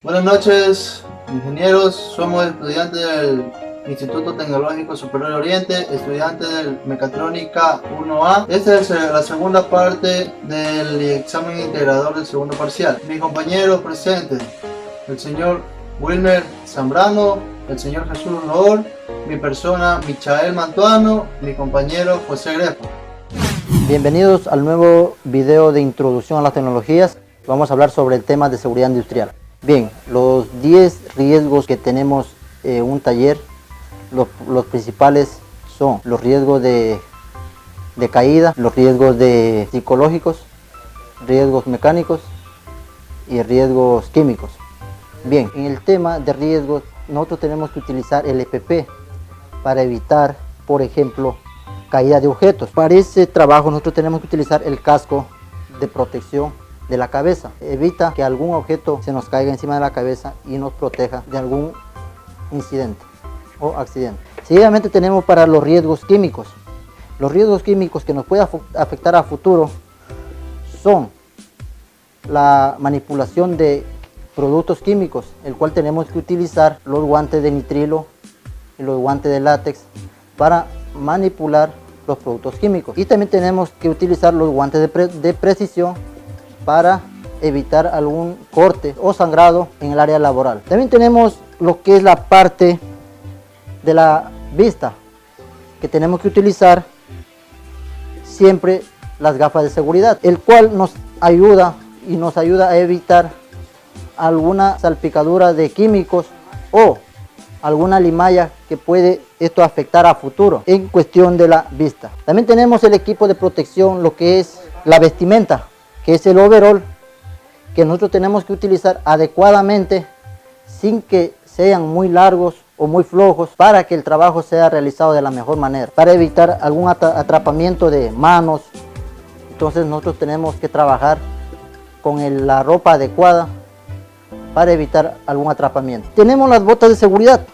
Buenas noches, ingenieros. Somos estudiantes del Instituto Tecnológico Superior Oriente, estudiantes de Mecatrónica 1A. Esta es la segunda parte del examen integrador del segundo parcial. Mis compañeros presentes, el señor Wilmer Zambrano, el señor Jesús Loor, mi persona Michael Mantuano, mi compañero José Greco. Bienvenidos al nuevo video de introducción a las tecnologías. Vamos a hablar sobre el tema de seguridad industrial. Bien, los 10 riesgos que tenemos en un taller, los principales son los riesgos de caída, los riesgos psicológicos, riesgos mecánicos y riesgos químicos. Bien, en el tema de riesgos, nosotros tenemos que utilizar el EPP para evitar, por ejemplo, caída de objetos. Para ese trabajo nosotros tenemos que utilizar el casco de protección de la cabeza. Evita que algún objeto se nos caiga encima de la cabeza y nos proteja de algún incidente o accidente. Seguidamente tenemos para los riesgos químicos. Los riesgos químicos que nos pueden afectar a futuro son la manipulación de productos químicos, el cual tenemos que utilizar los guantes de nitrilo y los guantes de látex para manipular los productos químicos. Y también tenemos que utilizar los guantes de precisión para evitar algún corte o sangrado en el área laboral. También tenemos lo que es la parte de la vista, que tenemos que utilizar siempre las gafas de seguridad, el cual nos ayuda a evitar alguna salpicadura de químicos o alguna limalla que puede esto afectar a futuro en cuestión de la vista. También tenemos el equipo de protección, lo que es la vestimenta, que es el overall, que nosotros tenemos que utilizar adecuadamente sin que sean muy largos o muy flojos, para que el trabajo sea realizado de la mejor manera, para evitar algún atrapamiento de manos. Entonces nosotros tenemos que trabajar con la ropa adecuada para evitar algún atrapamiento. Tenemos las botas de seguridad,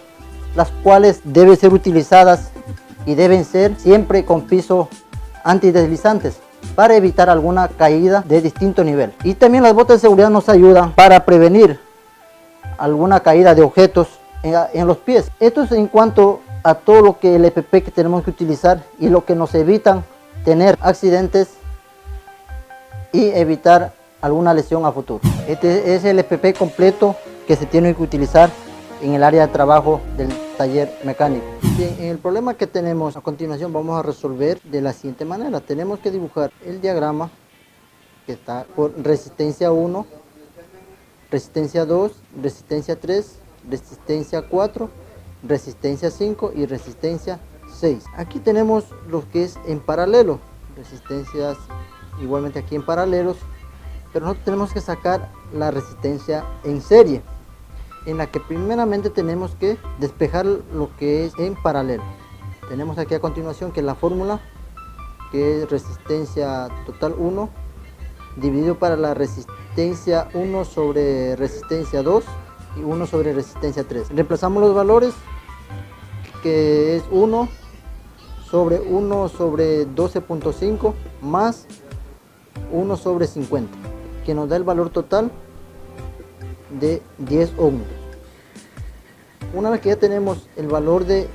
las cuales deben ser utilizadas y deben ser siempre con piso antideslizantes, para evitar alguna caída de distinto nivel. Y también las botas de seguridad nos ayudan para prevenir alguna caída de objetos en los pies. Esto es en cuanto a todo lo que el EPP que tenemos que utilizar y lo que nos evitan tener accidentes y evitar alguna lesión a futuro. Este es el EPP completo que se tiene que utilizar en el área de trabajo del taller mecánico. Bien, en el problema que tenemos a continuación vamos a resolver de la siguiente manera. Tenemos que dibujar el diagrama que está por resistencia 1, resistencia 2, resistencia 3, resistencia 4, resistencia 5 y resistencia 6. Aquí tenemos lo que es en paralelo, resistencias igualmente aquí en paralelos, pero nosotros tenemos que sacar la resistencia en serie, en la que primeramente tenemos que despejar lo que es en paralelo. Tenemos aquí a continuación que la fórmula, que es resistencia total 1 dividido para la resistencia 1 sobre resistencia 2 y 1 sobre resistencia 3. Reemplazamos los valores, que es 1 sobre 12.5 más 1 sobre 50, que nos da el valor total de 10 ohmios. Una vez que ya tenemos el valor de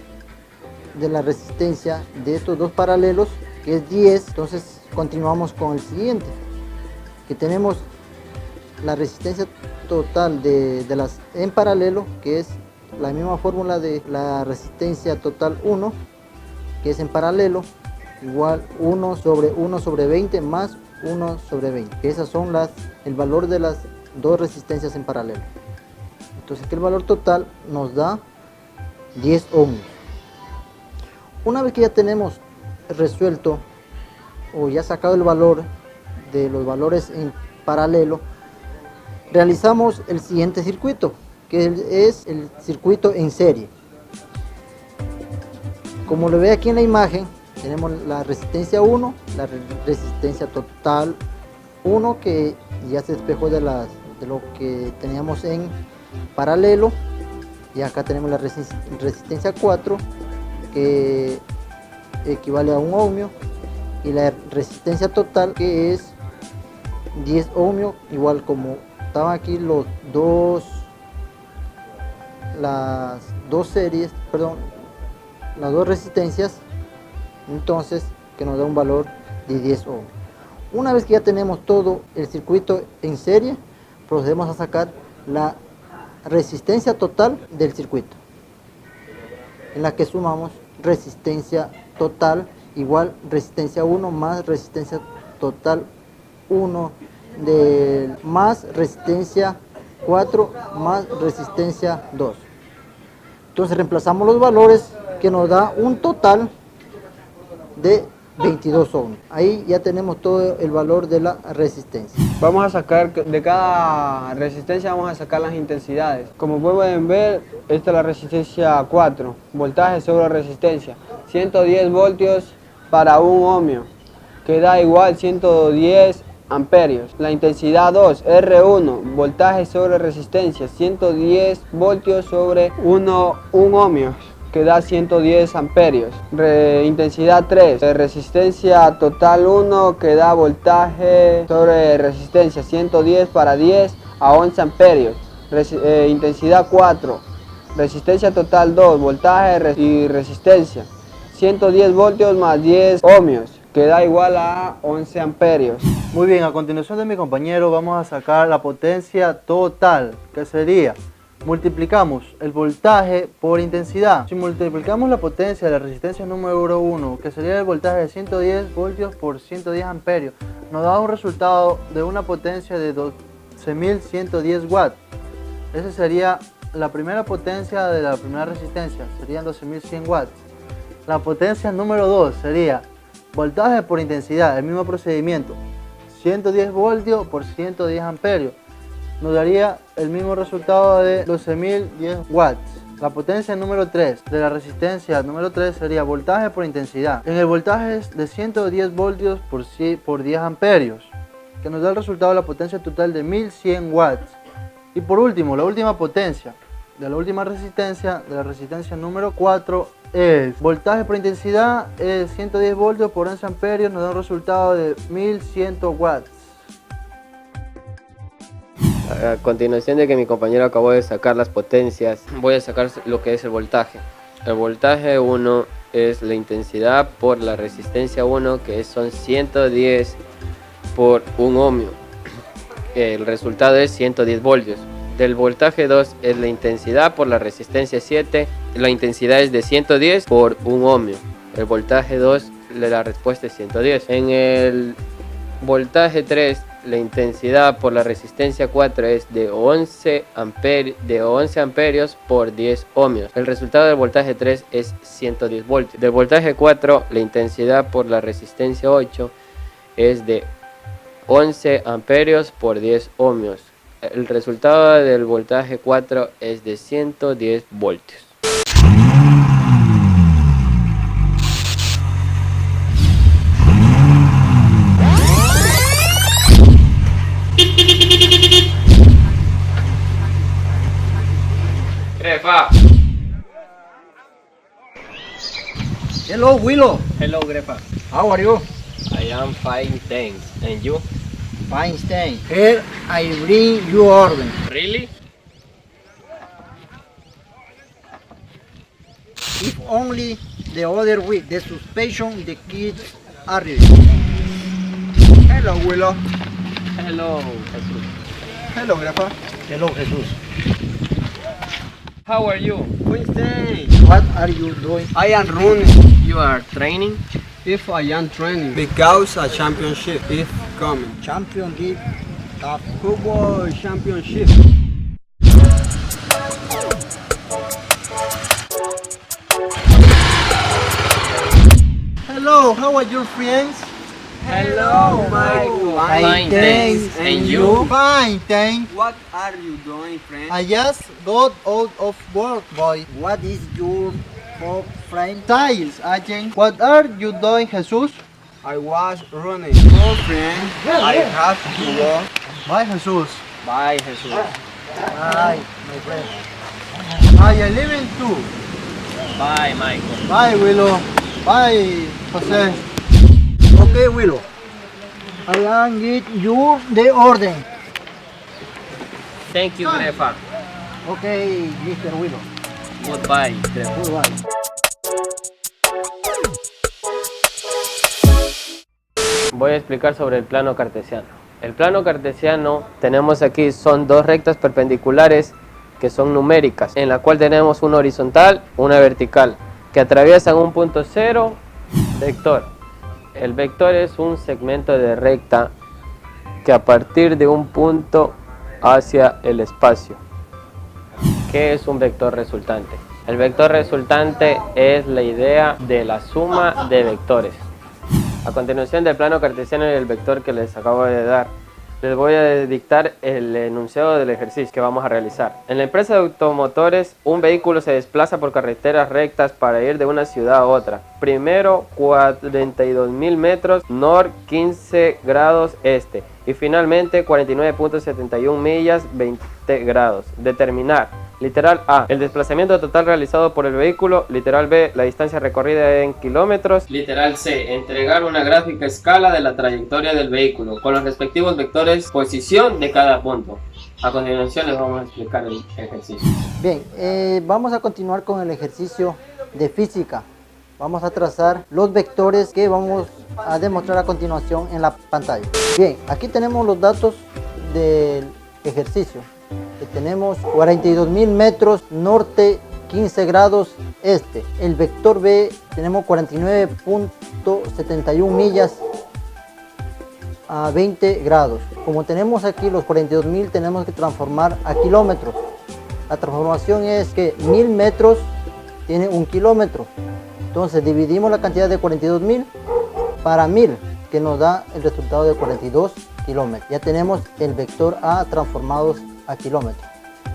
la resistencia de estos dos paralelos, que es 10, entonces continuamos con el siguiente, que tenemos la resistencia total de las en paralelo, que es la misma fórmula de la resistencia total 1, que es en paralelo, igual 1 sobre 20 más 1 sobre 20, que esas son el valor de las dos resistencias en paralelo. Entonces que el valor total nos da 10 ohmios. Una vez que ya tenemos resuelto o ya sacado el valor de los valores en paralelo, realizamos el siguiente circuito, que es el circuito en serie. Como lo ve aquí en la imagen, tenemos la resistencia 1, la resistencia total 1, que ya se despejó de lo que teníamos en paralelo, y acá tenemos la resistencia 4, que equivale a 1 ohmio, y la resistencia total, que es 10 ohmios, igual como estaban aquí los dos las dos series, perdón, las dos resistencias, entonces que nos da un valor de 10 ohms. Una vez que ya tenemos todo el circuito en serie, procedemos a sacar la resistencia total del circuito, en la que sumamos resistencia total igual resistencia 1 más resistencia total 1 más resistencia 4 más resistencia 2. Entonces reemplazamos los valores que nos da un total de 22 ohms. Ahí ya tenemos todo el valor de la resistencia. Vamos a sacar de cada resistencia, vamos a sacar las intensidades. Como pueden ver, esta es la resistencia 4, voltaje sobre resistencia, 110 voltios para 1 ohmio, que da igual 110 amperios. La intensidad 2, R1, voltaje sobre resistencia, 110 voltios sobre 1 ohmio, que da 110 amperios. Intensidad 3, resistencia total 1, que da voltaje sobre resistencia, 110 para 10 a 11 amperios. Intensidad 4, resistencia total 2, voltaje y resistencia, 110 voltios más 10 ohmios, que da igual a 11 amperios. Muy bien, a continuación de mi compañero vamos a sacar la potencia total, que sería, multiplicamos el voltaje por intensidad. Si multiplicamos la potencia de la resistencia número 1, que sería el voltaje de 110 voltios por 110 amperios, nos da un resultado de una potencia de 12.110 watts. Esa sería la primera potencia de la primera resistencia, serían 12.100 watts. La potencia número 2 sería voltaje por intensidad, el mismo procedimiento, 110 voltios por 110 amperios. Nos daría el mismo resultado de 12.010 watts. La potencia número 3 de la resistencia número 3 sería voltaje por intensidad. En el voltaje es de 110 voltios por 10 amperios, que nos da el resultado de la potencia total de 1.100 watts. Y por último, la última potencia de la última resistencia, de la resistencia número 4, es voltaje por intensidad, es 110 voltios por 11 amperios, nos da un resultado de 1.100 watts. A continuación de que mi compañero acabó de sacar las potencias, voy a sacar lo que es el voltaje. El voltaje 1 es la intensidad por la resistencia 1, que son 110 por 1 ohmio. El resultado es 110 voltios. Del voltaje 2 es la intensidad por la resistencia 7, la intensidad es de 110 por 1 ohmio. El voltaje 2, la respuesta es 110. En el voltaje 3, la intensidad por la resistencia 4 es de 11 amperios por 10 ohmios. El resultado del voltaje 3 es 110 voltios. Del voltaje 4, la intensidad por la resistencia 8 es de 11 amperios por 10 ohmios. El resultado del voltaje 4 es de 110 voltios. Grefa. Hello Willow, Hello, Grefa. how are you? I am fine, thanks. And you? Fine, stay. Here I bring you order. Really? If only the other week the suspension the kids are ready. Hello Willow. Hello, Jesus. Hello Grandpa. Hello Jesus. How are you? Wednesday, What are you doing? I am running. You are training? If I am training, because a championship is coming. Champion League of Football championship. Hello, how are your friends? Hello, Michael. Fine, thanks. And you? Fine, thanks. What are you doing, friend? I just got out of work, boy. What is your friend? Tiles, agent. What are you doing, Jesus? I was running. Oh, friend, I have to go. Bye, Jesus. Bye, Jesus. Hi, my friend. I am leaving too. Bye, Michael. Bye, Willow. Bye, Jose. Okay, Willow. I am get you the order. Thank you, Grefa. Ok, Mr. Willow. Goodbye. Goodbye. Voy a explicar sobre el plano cartesiano. El plano cartesiano tenemos aquí son dos rectas perpendiculares que son numéricas, en la cual tenemos una horizontal, una vertical, que atraviesan un punto cero, vector. El vector es un segmento de recta que a partir de un punto hacia el espacio. ¿Qué es un vector resultante? El vector resultante es la idea de la suma de vectores. A continuación del plano cartesiano y el vector que les acabo de dar, les voy a dictar el enunciado del ejercicio que vamos a realizar. En la empresa de automotores, un vehículo se desplaza por carreteras rectas para ir de una ciudad a otra. Primero 42.000 metros, norte 15 grados este. Y finalmente 49.71 millas, 20 grados. Determinar. Literal A, el desplazamiento total realizado por el vehículo. Literal B, la distancia recorrida en kilómetros. Literal C, entregar una gráfica escala de la trayectoria del vehículo con los respectivos vectores, posición de cada punto. A continuación les vamos a explicar el ejercicio. Bien, vamos a continuar con el ejercicio de física. Vamos a trazar los vectores que vamos a demostrar a continuación en la pantalla. Bien, aquí tenemos los datos del ejercicio. Que tenemos 42.000 metros norte, 15 grados este. El vector B tenemos 49.71 millas a 20 grados. Como tenemos aquí los 42.000, tenemos que transformar a kilómetros. La transformación es que 1000 metros tiene 1 kilómetro. Entonces dividimos la cantidad de 42.000 para 1000, que nos da el resultado de 42 kilómetros. Ya tenemos el vector A transformados a kilómetros.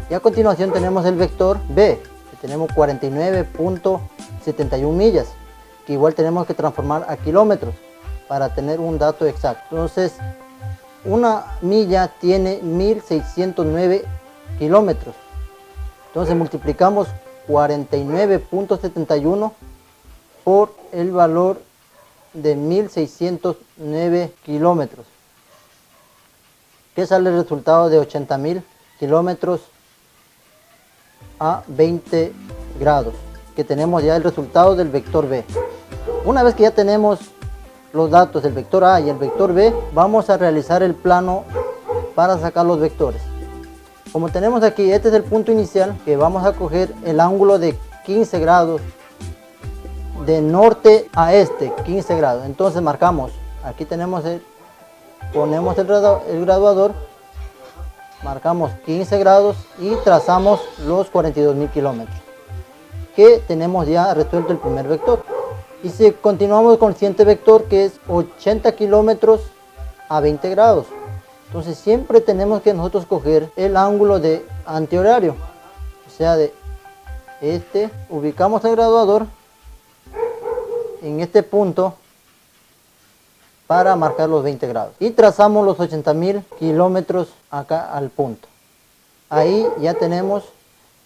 Y a continuación tenemos el vector B, que tenemos 49.71 millas, que igual tenemos que transformar a kilómetros para tener un dato exacto. Entonces, una milla tiene 1609 kilómetros. Entonces multiplicamos 49.71 por el valor de 1609 kilómetros, que sale el resultado de 80.000 kilómetros a 20 grados, que tenemos ya el resultado del vector B. Una vez que ya tenemos los datos del vector A y el vector B, vamos a realizar el plano para sacar los vectores. Como tenemos aquí, este es el punto inicial, que vamos a coger el ángulo de 15 grados de norte a este, 15 grados. Entonces marcamos, aquí tenemos ponemos el graduador, marcamos 15 grados y trazamos los 42.000 kilómetros, que tenemos ya resuelto el primer vector. Y si continuamos con el siguiente vector, que es 80 kilómetros a 20 grados, entonces siempre tenemos que nosotros coger el ángulo de antihorario, o sea, de este, ubicamos el graduador en este punto para marcar los 20 grados y trazamos los 80.000 kilómetros acá al punto. Ahí ya tenemos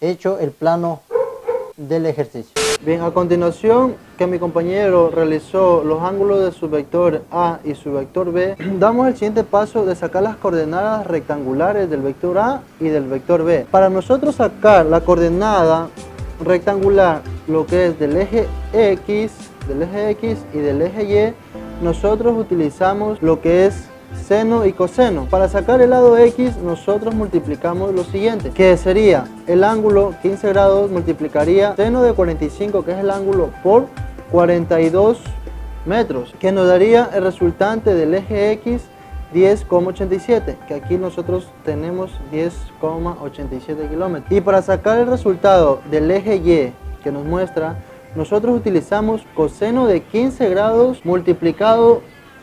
hecho el plano del ejercicio. Bien, a continuación que mi compañero realizó los ángulos de su vector A y su vector B, damos el siguiente paso de sacar las coordenadas rectangulares del vector A y del vector B. Para nosotros sacar la coordenada rectangular, lo que es del eje X y del eje Y, nosotros utilizamos lo que es seno y coseno. Para sacar el lado X, nosotros multiplicamos lo siguiente, que sería el ángulo 15 grados multiplicaría seno de 45, que es el ángulo, por 42 metros, que nos daría el resultante del eje X 10,87, que aquí nosotros tenemos 10,87 kilómetros. Y para sacar el resultado del eje Y, que nos muestra, nosotros utilizamos coseno de 15 grados multiplicado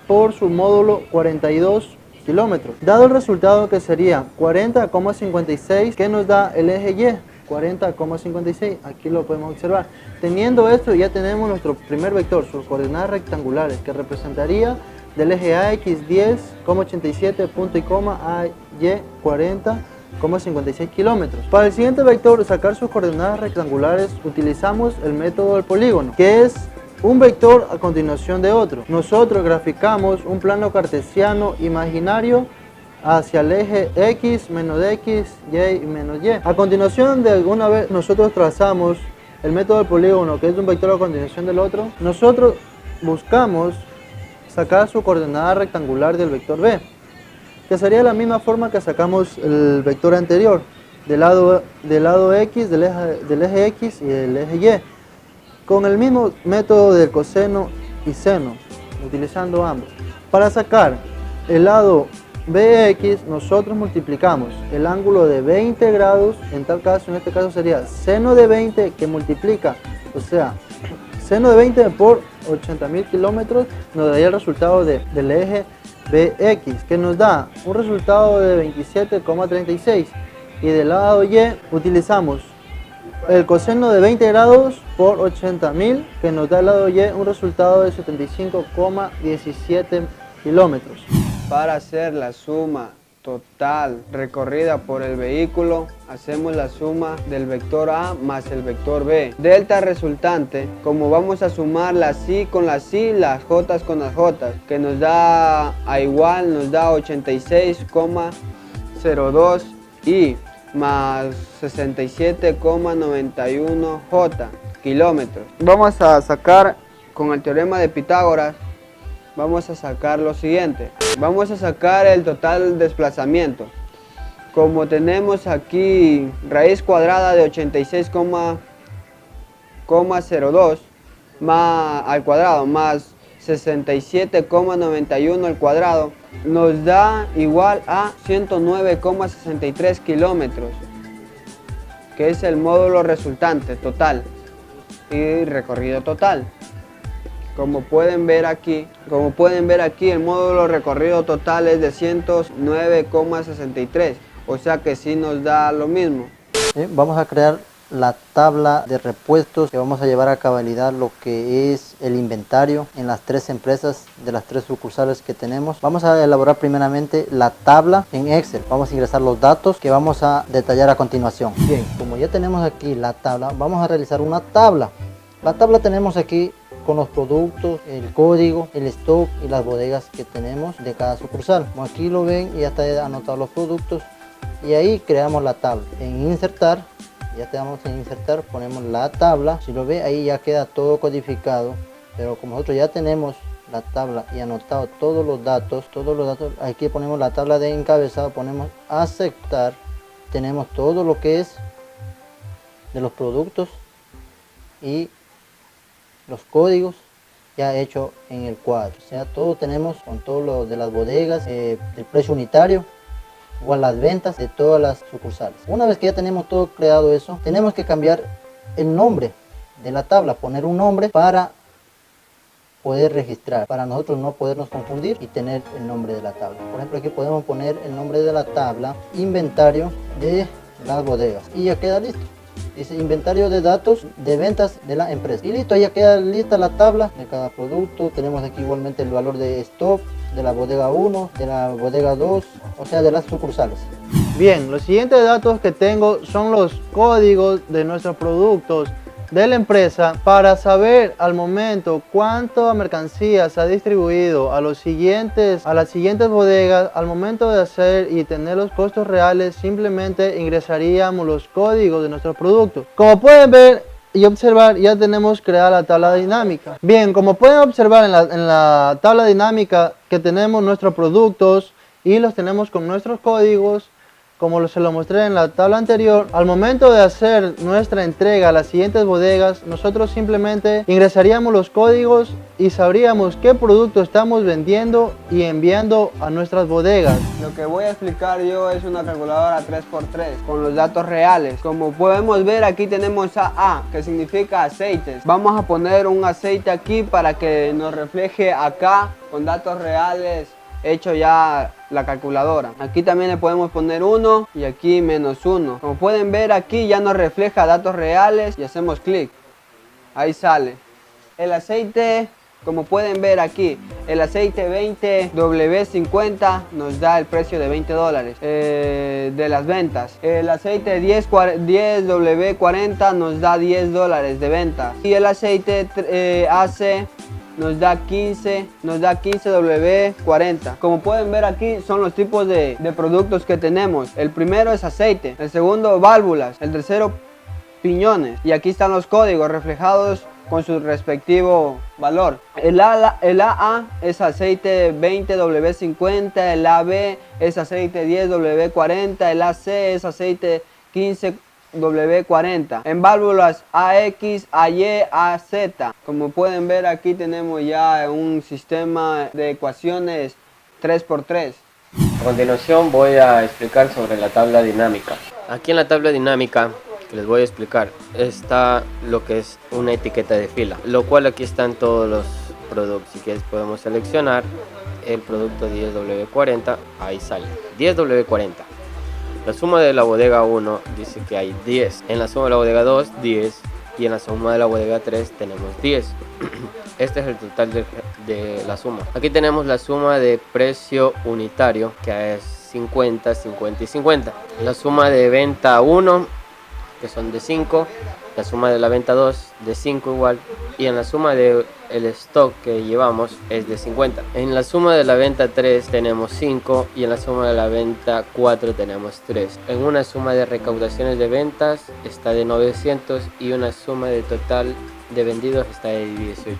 por su módulo 42 kilómetros. Dado el resultado, que sería 40,56, que nos da el eje Y, 40,56, aquí lo podemos observar. Teniendo esto, ya tenemos nuestro primer vector, sus coordenadas rectangulares, que representaría del eje AX 10,87 punto y coma a Y 40,56 kilómetros. Para el siguiente vector, sacar sus coordenadas rectangulares, utilizamos el método del polígono, que es un vector a continuación de otro. Nosotros graficamos un plano cartesiano imaginario hacia el eje X, menos X, Y y menos Y. A continuación, de alguna vez nosotros trazamos el método del polígono, que es un vector a continuación del otro, nosotros buscamos sacar su coordenada rectangular del vector B, que sería la misma forma que sacamos el vector anterior, del lado X, del eje X y del eje Y, con el mismo método del coseno y seno, utilizando ambos. Para sacar el lado BX, nosotros multiplicamos el ángulo de 20 grados, en este caso sería seno de 20 que multiplica, o sea, seno de 20 por 80.000 kilómetros, nos daría el resultado del eje BX, que nos da un resultado de 27,36, y del lado Y utilizamos el coseno de 20 grados por 80.000, que nos da el lado Y un resultado de 75,17 kilómetros. Para hacer la suma total recorrida por el vehículo, hacemos la suma del vector A más el vector B. Delta resultante, como vamos a sumar las I con las I, las J con las J, que nos da a igual, nos da 86,02 I más 67,91 J kilómetros. Vamos a sacar con el teorema de Pitágoras. Vamos a sacar lo siguiente. Vamos a sacar el total desplazamiento. Como tenemos aquí raíz cuadrada de 86,02 al cuadrado más 67,91 al cuadrado, nos da igual a 109,63 kilómetros, que es el módulo resultante total y recorrido total. Como pueden ver aquí, el módulo recorrido total es de 109,63, o sea que sí nos da lo mismo. Vamos a crear la tabla de repuestos que vamos a llevar a cabalidad lo que es el inventario en las tres empresas de las tres sucursales que tenemos. Vamos a elaborar primeramente la tabla en Excel. Vamos a ingresar los datos que vamos a detallar a continuación. Bien, como ya tenemos aquí la tabla, vamos a realizar una tabla. La tabla tenemos aquí con los productos, el código, el stock y las bodegas que tenemos de cada sucursal. Como aquí lo ven, ya está anotado los productos y ahí creamos la tabla. En insertar, ya te damos en insertar, ponemos la tabla. Si lo ve, ahí ya queda todo codificado, pero como nosotros ya tenemos la tabla y anotado todos los datos, aquí ponemos la tabla de encabezado, ponemos aceptar, tenemos todo lo que es de los productos y los códigos ya hecho en el cuadro. O sea, todo tenemos con todo lo de las bodegas, el precio unitario, igual las ventas de todas las sucursales. Una vez que ya tenemos todo creado eso, tenemos que cambiar el nombre de la tabla, poner un nombre para poder registrar, para nosotros no podernos confundir y tener el nombre de la tabla. Por ejemplo, aquí podemos poner el nombre de la tabla, inventario de las bodegas, y ya queda listo. Dice inventario de datos de ventas de la empresa. Y listo, ya queda lista la tabla de cada producto. Tenemos aquí igualmente el valor de stock de la bodega 1, de la bodega 2, o sea, de las sucursales. Bien, los siguientes datos que tengo son los códigos de nuestros productos de la empresa para saber al momento cuánta mercancía se ha distribuido a las siguientes bodegas. Al momento de hacer y tener los costos reales, simplemente ingresaríamos los códigos de nuestros productos. Como pueden ver y observar, ya tenemos creada la tabla dinámica. Bien, como pueden observar en la tabla dinámica que tenemos nuestros productos y los tenemos con nuestros códigos. Como se lo mostré en la tabla anterior, al momento de hacer nuestra entrega a las siguientes bodegas, nosotros simplemente ingresaríamos los códigos y sabríamos qué producto estamos vendiendo y enviando a nuestras bodegas. Lo que voy a explicar yo es una calculadora 3×3 con los datos reales. Como podemos ver, aquí tenemos AA, que significa aceites. Vamos a poner un aceite aquí para que nos refleje acá con datos reales hecho ya la calculadora. Aquí también le podemos poner 1 y aquí -1. Como pueden ver, aquí ya nos refleja datos reales y hacemos clic. Ahí sale. El aceite, como pueden ver aquí, el aceite 20W50 nos da el precio de $20 de las ventas. El aceite 10W40 nos da $10 de venta. Y el aceite AC nos da 15W40. Como pueden ver aquí son los tipos de productos que tenemos. El primero es aceite, el segundo válvulas, el tercero piñones, y aquí están los códigos reflejados con su respectivo valor. El AA es aceite 20W50, el AB es aceite 10W40, el AC es aceite 15W40. En válvulas AX, AY, AZ. Como pueden ver aquí tenemos ya un sistema de ecuaciones 3×3. A continuación voy a explicar sobre la tabla dinámica. Aquí en la tabla dinámica que les voy a explicar está lo que es una etiqueta de fila, lo cual aquí están todos los productos. Si quieres podemos seleccionar el producto 10W40, ahí sale 10W40. La suma de la bodega 1 dice que hay 10, en la suma de la bodega 2 10 y en la suma de la bodega 3 tenemos 10. Este es el total de la suma. Aquí tenemos la suma de precio unitario, que es 50, 50 y 50. La suma de venta 1, que son de 5, la suma de la venta 2 de 5 igual, y en la suma de el stock que llevamos es de 50. En la suma de la venta 3 tenemos 5 y en la suma de la venta 4 tenemos 3. En una suma de recaudaciones de ventas está de 900 y una suma de total de vendidos está de 18.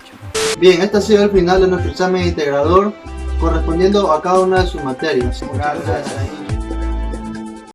Bien, este ha sido el final de nuestro examen integrador correspondiendo a cada una de sus materias. Gracias.